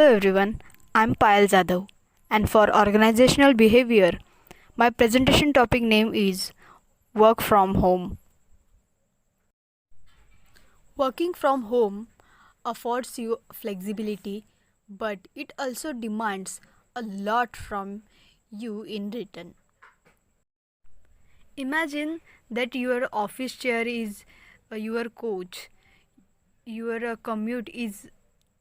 Hello everyone, I'm Payal Jadhav, and for organizational behavior, my presentation topic name is Work from Home. Working from home affords you flexibility, but it also demands a lot from you in return. Imagine that your office chair is your coach, your commute is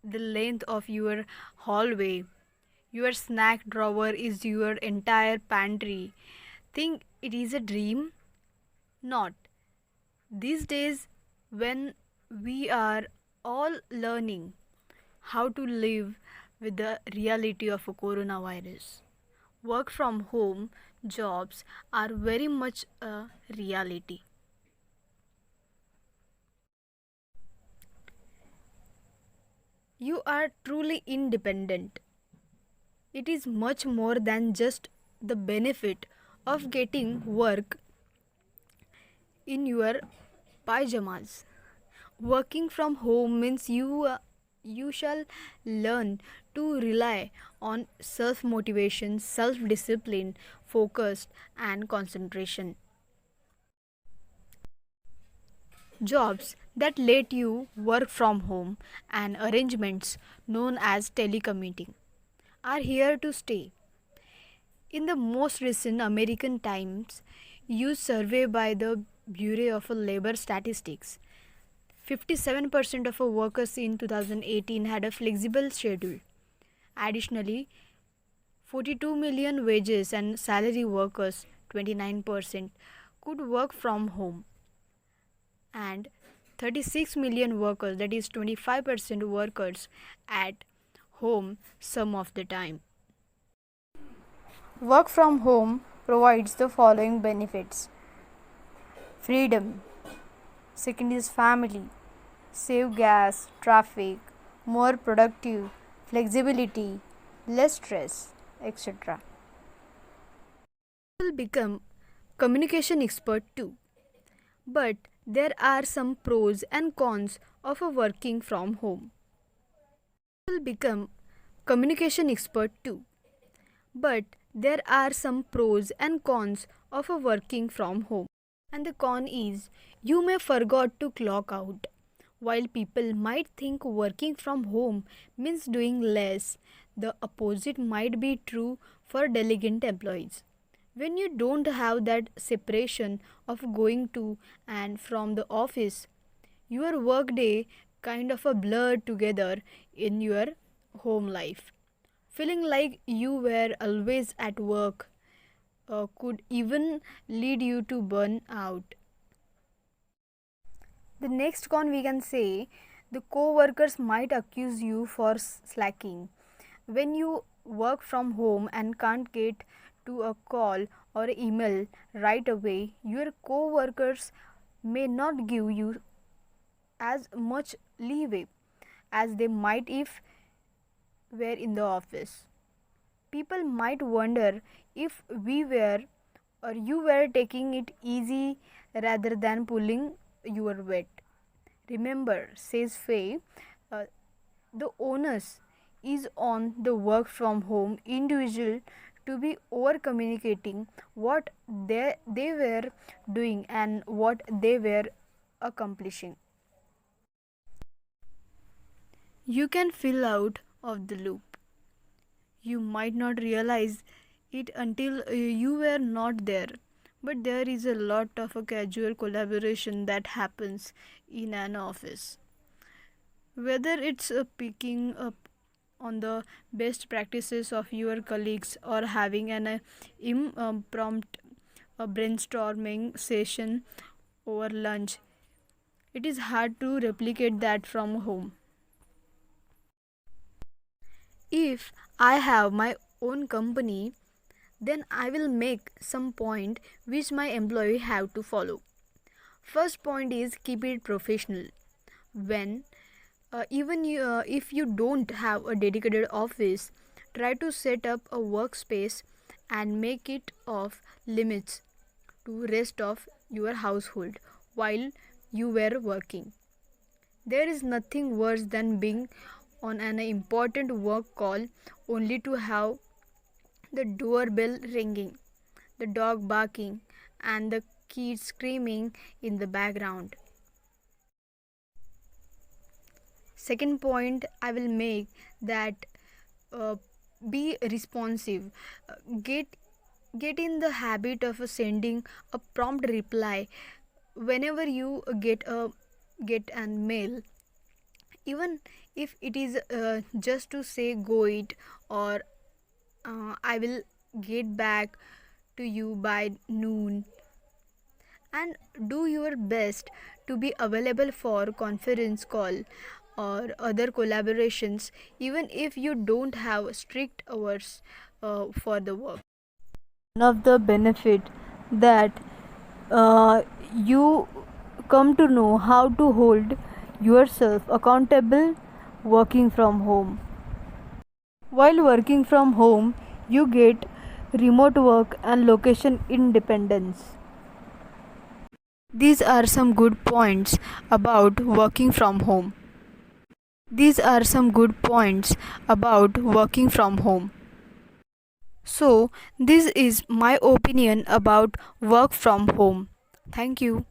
the length of your hallway. Your snack drawer is your entire pantry. Think it is a dream? Not. These days, when we are all learning how to live with the reality of a coronavirus, work from home jobs are very much a reality. You are truly independent. It is much more than just the benefit of getting work in your pajamas. Working from home means you shall learn to rely on self motivation, self discipline, focus, and concentration. Jobs that let you work from home and arrangements known as telecommuting are here to stay. In the most recent American Times used survey by the Bureau of Labor Statistics, 57% of our workers in 2018 had a flexible schedule. Additionally, 42 million wages and salary workers, 29%, could work from home, and 36 million workers, that is 25% workers, at home some of the time. Work from home provides the following benefits: freedom, second is family, save gas, traffic, more productive, flexibility, less stress, etc. Will become communication expert too. But there are some pros and cons of a working from home. Will become communication expert too. But there are some pros and cons of a working from home. And the con is you may forget to clock out. While people might think working from home means doing less, the opposite might be true for diligent employees. When you don't have that separation of going to and from the office, your workday kind of a blur together in your home life. Feeling like you were always at work could even lead you to burn out. The next con we can say the co-workers might accuse you for slacking. When you work from home and can't get to a call or email right away, your co-workers may not give you as much leeway as they might if were in the office. People might wonder if we were or you were taking it easy rather than pulling your weight. Remember, says Faye, uh, the onus is on the work from home individual to be over communicating what they were doing and what they were accomplishing. You can feel out of the loop. You might not realize it until you were not there. But there is a lot of a casual collaboration that happens in an office. Whether it's picking up on the best practices of your colleagues or having an impromptu brainstorming session over lunch, it is hard to replicate that from home. If I have my own company, then I will make some point which my employee have to follow. First point is keep it professional. When even if you don't have a dedicated office, try to set up a workspace and make it off limits to rest of your household while you were working. There is nothing worse than being on an important work call only to have the doorbell ringing, the dog barking, and the kids screaming in the background. Second point I will make that uh, be responsive. Get in the habit of sending a prompt reply whenever you get an mail, even if it is just to say go it, or I will get back to you by noon. And do your best to be available for conference call or other collaborations, even if you don't have strict hours for the work. One of the benefit that you come to know how to hold yourself accountable working from home. While working from home, you get remote work and location independence. These are some good points about working from home. These are some good points about working from home. So, this is my opinion about work from home. Thank you.